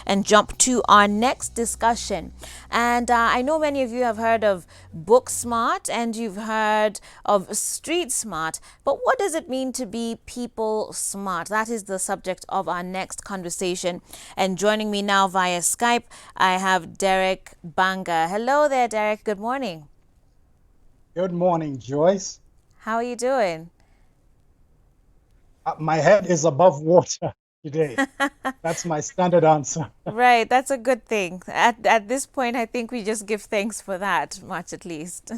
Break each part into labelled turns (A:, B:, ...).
A: and jump to our next discussion. And I know many of you have heard of book smart and you've heard of street smart, but what does it mean to be people smart? That is the subject of our next conversation. And joining me now via Skype, I have Derek Banga. Hello there, Derek. Good morning.
B: Good morning, Joyce.
A: How are you doing?
B: My head is above water today. That's my standard answer.
A: Right, that's a good thing. At this point, I think we just give thanks for that, much at least.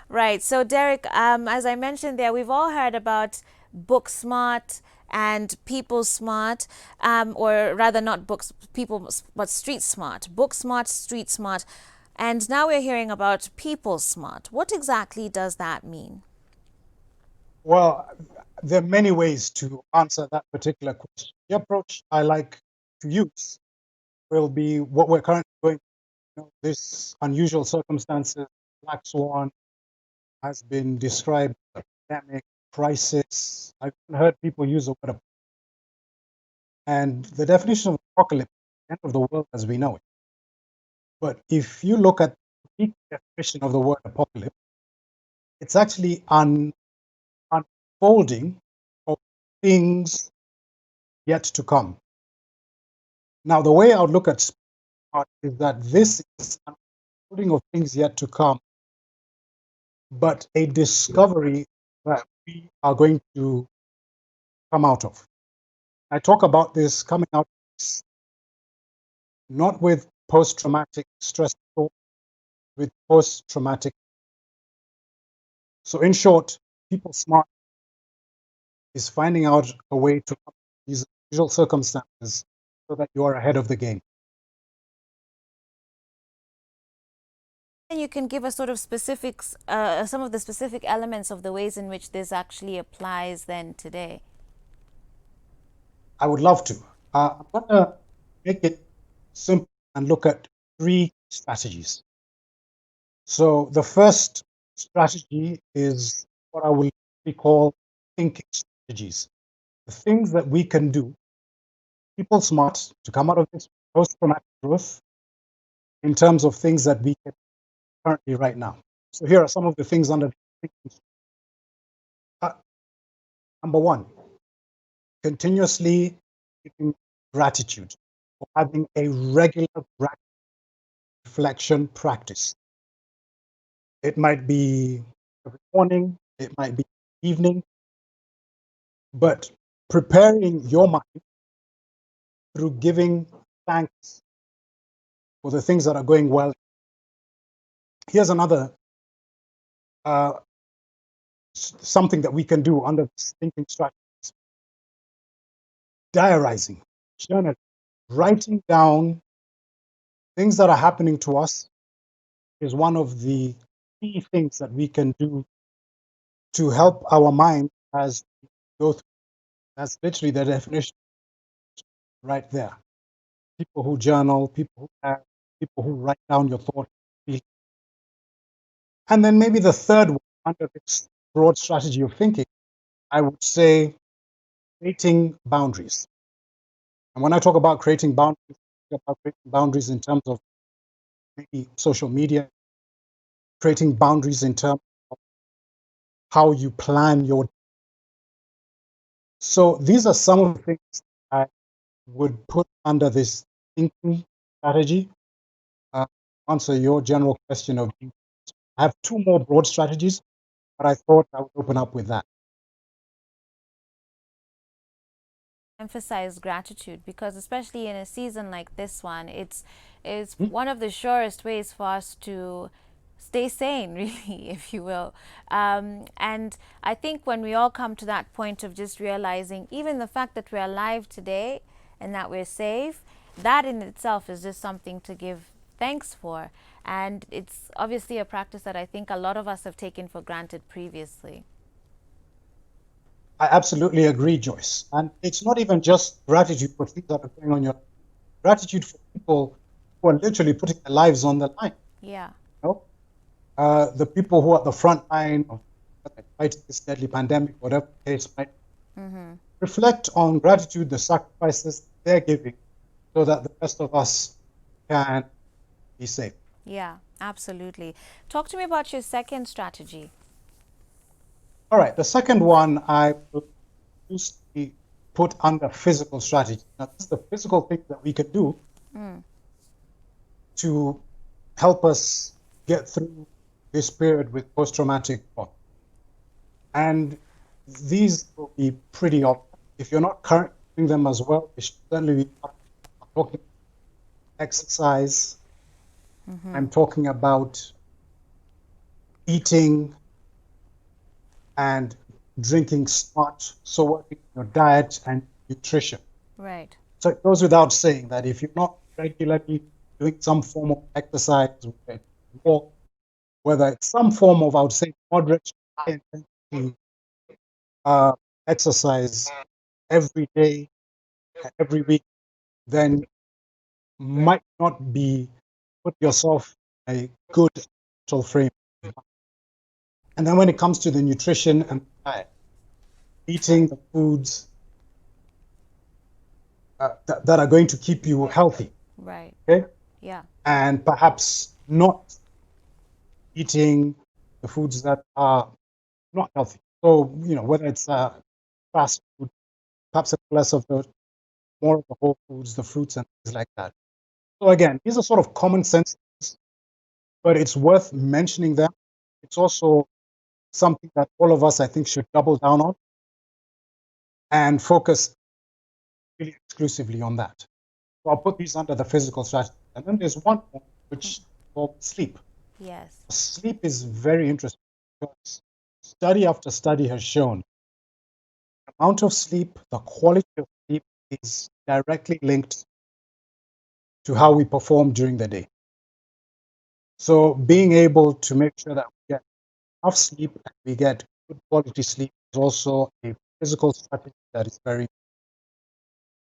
A: Right. So, Derek, as I mentioned there, we've all heard about book smart and people smart, or rather, not books, people, but street smart. Book smart, street smart. And now we're hearing about people smart. What exactly does that mean?
B: Well, there are many ways to answer that particular question. The approach I like to use will be what we're currently going through. This unusual circumstances, Black Swan, has been described as a pandemic, crisis. I've heard people use the word apocalypse. And the definition of apocalypse is the end of the world as we know it. But if you look at the definition of the word apocalypse, it's actually unfolding of things yet to come. Now, the way I would look at smart is that this is an unfolding of things yet to come, but a discovery that we are going to come out of. I talk about this coming out not with post-traumatic stress, with post-traumatic. So in short, people smart is finding out a way to these usual circumstances so that you are ahead of the game.
A: And you can give us sort of specifics, some of the specific elements of the ways in which this actually applies then today.
B: I would love to. I'm going to make it simple and look at three strategies. So the first strategy is what I will call thinking strategies. The things that we can do, people smart, to come out of this post-traumatic growth in terms of things that we can currently right now. So here are some of the things under thinking. Number one, continuously giving gratitude or having a regular reflection practice. It might be every morning, it might be evening, but preparing your mind through giving thanks for the things that are going well. Here's another something that we can do under this thinking strategy: diarizing, journaling, writing down things that are happening to us is one of the key things that we can do to help our mind as we go through. That's literally the definition right there. People who journal, people who write down your thoughts. And then maybe the third one under this broad strategy of thinking, I would say creating boundaries. And when I talk about creating boundaries, I talk about creating boundaries in terms of maybe social media, creating boundaries in terms of how you plan your. So these are some of the things I would put under this thinking strategy. Answer your general question of, I have two more broad strategies, but I thought I would open up with that.
A: Emphasize gratitude, because especially in a season like this one, it's one of the surest ways for us to stay sane, really, if you will. And I think when we all come to that point of just realizing even the fact that we're alive today and that we're safe, that in itself is just something to give thanks for. And it's obviously a practice that I think a lot of us have taken for granted previously.
B: I absolutely agree, Joyce. And it's not even just gratitude for things that are going on your gratitude for people who are literally putting their lives on the line.
A: Yeah.
B: You know? The people who are at the front line of fighting this deadly pandemic, whatever the case might reflect on gratitude, the sacrifices they're giving so that the rest of us can be safe.
A: Yeah, absolutely. Talk to me about your second strategy.
B: All right, the second one I will usually put under physical strategy. Now, this is the physical thing that we can do to help us get through this period with post-traumatic shock. And these will be pretty obvious. If you're not currently doing them as well, you should certainly be talking exercise. I'm talking about eating and drinking smart, so working on your diet and nutrition.
A: Right.
B: So it goes without saying that if you're not regularly doing some form of exercise, whether it's walk, whether it's some form of, I would say, moderate high intensity uh, exercise every day, every week, then might not be put yourself in a good mental frame. And then when it comes to the nutrition and diet, eating the foods that are going to keep you healthy,
A: Right.
B: okay?
A: Yeah.
B: And perhaps not eating the foods that are not healthy. So, whether it's fast food, perhaps less of the more of the whole foods, the fruits and things like that. So again, these are sort of common sense, but it's worth mentioning them. It's also something that all of us, I think, should double down on and focus really exclusively on that. So I'll put these under the physical strategy. And then there's one more, which is called sleep.
A: Yes.
B: Sleep is very interesting because study after study has shown the amount of sleep, the quality of sleep is directly linked to how we perform during the day. So being able to make sure that we get enough sleep and we get good quality sleep is also a physical strategy that is very.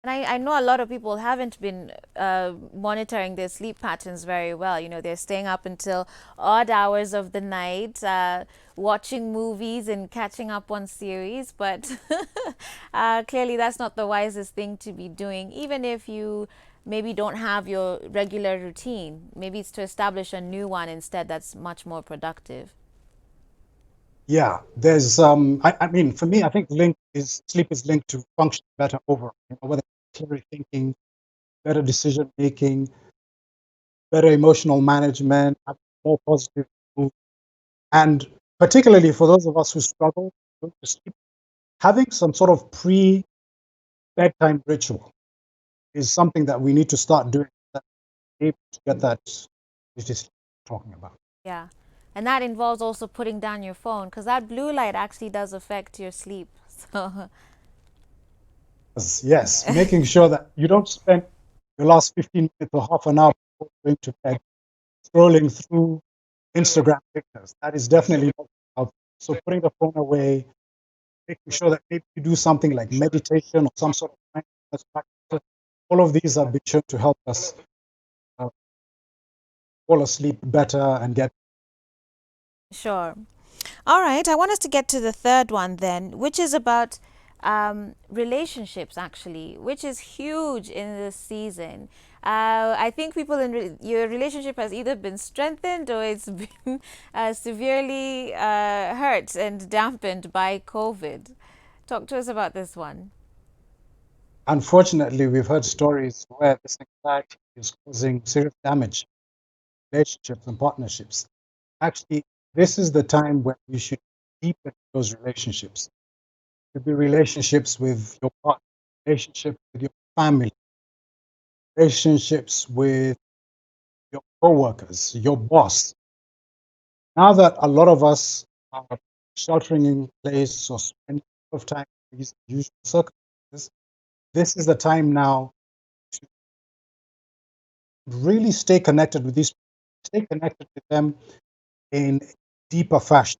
A: And I know a lot of people haven't been monitoring their sleep patterns very well. You know, they're staying up until odd hours of the night, watching movies and catching up on series. But clearly, that's not the wisest thing to be doing, even if you maybe don't have your regular routine. Maybe it's to establish a new one instead that's much more productive.
B: Yeah, there's I mean, for me, I think link is sleep is linked to function better overall, whether it's clear thinking, better decision making, better emotional management, have more positive mood. And particularly for those of us who struggle to sleep, having some sort of pre bedtime ritual is something that we need to start doing that able to get that which is talking about.
A: Yeah. And that involves also putting down your phone because that blue light actually does affect your sleep. So,
B: Yes, making sure that you don't spend the last 15 minutes or half an hour before going to bed scrolling through Instagram pictures. That is definitely not helpful. So putting the phone away, making sure that maybe you do something like meditation or some sort of mindfulness practice. All of these have been shown to help us uh, fall asleep better and get.
A: sure. All right, I want us to get to the third one then, which is about relationships, actually, which is huge in this season. I think people in your relationship has either been strengthened or it's been severely hurt and dampened by COVID. Talk to us about this one.
B: Unfortunately, we've heard stories where this anxiety is causing serious damage in relationships and partnerships. Actually, this is the time when you should deepen those relationships. It could be relationships with your partner, relationships with your family, relationships with your coworkers, your boss. Now that a lot of us are sheltering in place or spending a lot of time in these usual circumstances, this is the time now to really stay connected with these people, stay connected with them in deeper fashion.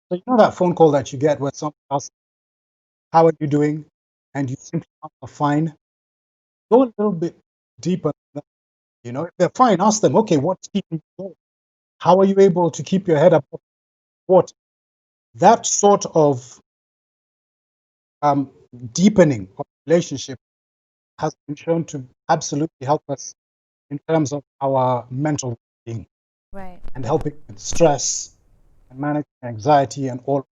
B: So you know that phone call that you get where someone asks, "How are you doing?" and you simply answer fine. Go a little bit deeper. If they're fine, ask them, "Okay, what's keeping you going? How are you able to keep your head above water?" That sort of um, deepening of relationship has been shown to absolutely help us in terms of our mental being
A: Right.
B: and helping with stress and managing anxiety and all.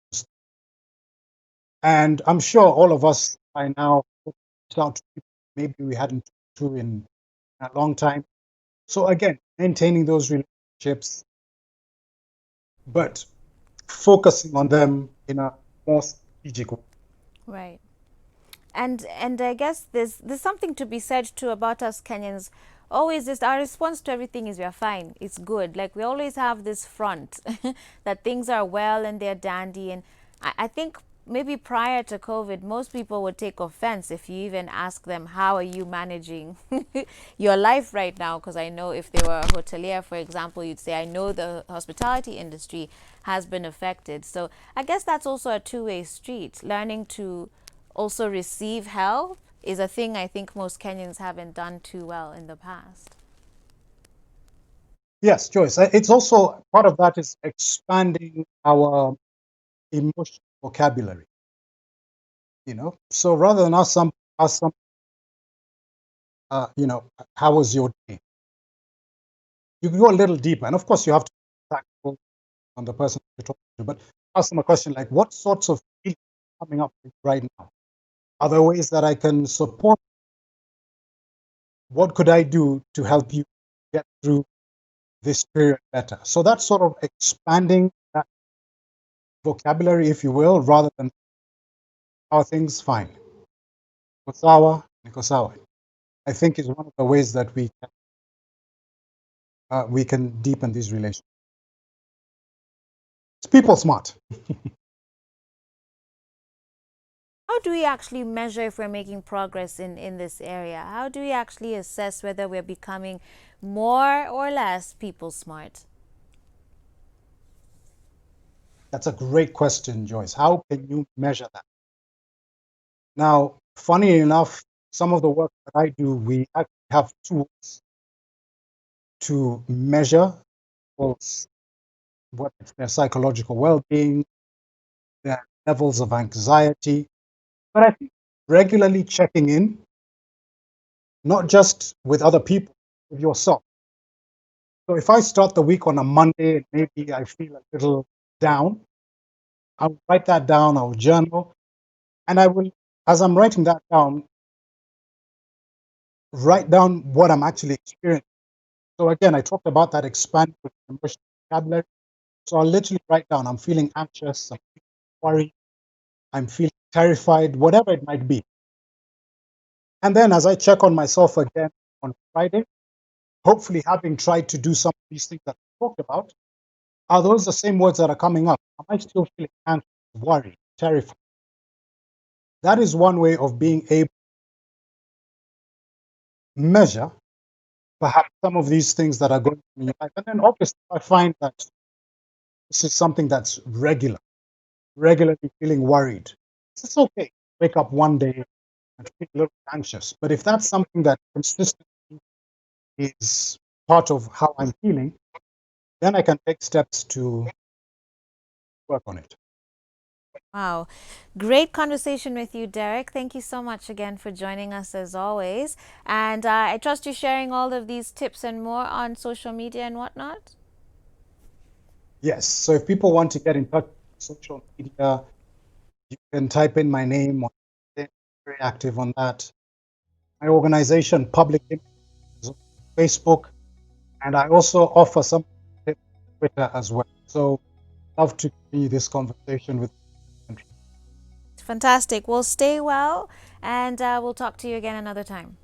B: And I'm sure all of us by now reached out to people maybe we hadn't talked to in a long time. So again, maintaining those relationships, but focusing on them in a more strategic way.
A: Right. And I guess there's something to be said too about us Kenyans. Always just our response to everything is we are fine. It's good. Like we always have this front that things are well and they're dandy. And I think maybe prior to COVID, most people would take offense if you even ask them, how are you managing your life right now? Because I know if they were a hotelier, for example, you'd say, I know the hospitality industry has been affected. So I guess that's also a two-way street. Learning to also receive help is a thing I think most Kenyans haven't done too well in the past.
B: Yes, Joyce. It's also part of that is expanding our emotional vocabulary. So rather than ask some, how was your day? You can go a little deeper, and of course, you have to be tactful on the person you're talking to, but ask them a question like, "What sorts of feelings are coming up right now? Are there ways that I can support? What could I do to help you get through this period better?" So that's sort of expanding that vocabulary, if you will, rather than "How are things?" Fine. Kosawa, Nikosawa. I think is one of the ways that we can deepen these relations. It's people smart.
A: How do we actually measure if we're making progress in this area? How do we actually assess whether we're becoming more or less people smart?
B: That's a great question, Joyce. How can you measure that? Now, funny enough, some of the work that I do, we actually have tools to measure people's what their psychological well-being, their levels of anxiety. But I think regularly checking in, not just with other people, with yourself. So if I start the week on a Monday and maybe I feel a little down, I'll write that down, I'll journal, and I will, as I'm writing that down, write down what I'm actually experiencing. So again, I talked about that expanded emotional vocabulary. So I'll literally write down, I'm feeling anxious, I'm feeling worried, I'm feeling terrified, whatever it might be. And then as I check on myself again on Friday, hopefully having tried to do some of these things that I talked about, are those the same words that are coming up? Am I still feeling anxious, worried, terrified? That is one way of being able to measure perhaps some of these things that are going on in your life. And then obviously I find that this is something that's regularly feeling worried. It's okay. Wake up one day and feel a little anxious. But if that's something that consistently is part of how I'm feeling, then I can take steps to work on it.
A: Wow. Great conversation with you, Derek. Thank you so much again for joining us as always. And I trust you sharing all of these tips and more on social media and whatnot.
B: Yes. So if people want to get in touch with social media, you can type in my name on LinkedIn. Very active on that. My organization, Public Image, is on Facebook, and I also offer some tips on Twitter as well. So love to continue this conversation with you.
A: Fantastic. Well, stay well, and we'll talk to you again another time.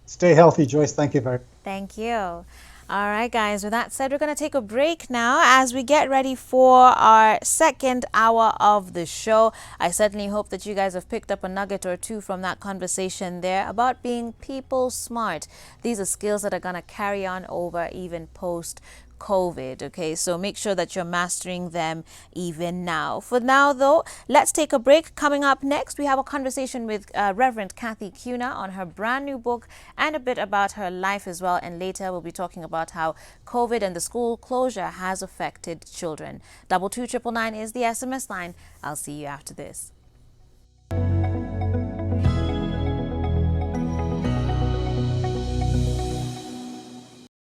B: Stay healthy, Joyce. Thank you very much.
A: Thank you. All right, guys, with that said, we're going to take a break now as we get ready for our second hour of the show. I certainly hope that you guys have picked up a nugget or two from that conversation there about being people smart. These are skills that are going to carry on over even post COVID. Okay, so make sure that you're mastering them even now. For now, though, let's take a break. Coming up next, we have a conversation with Reverend Kathy Cuna on her brand new book and a bit about her life as well. And later, we'll be talking about how COVID and the school closure has affected children. 22999 is the SMS line. I'll see you after this.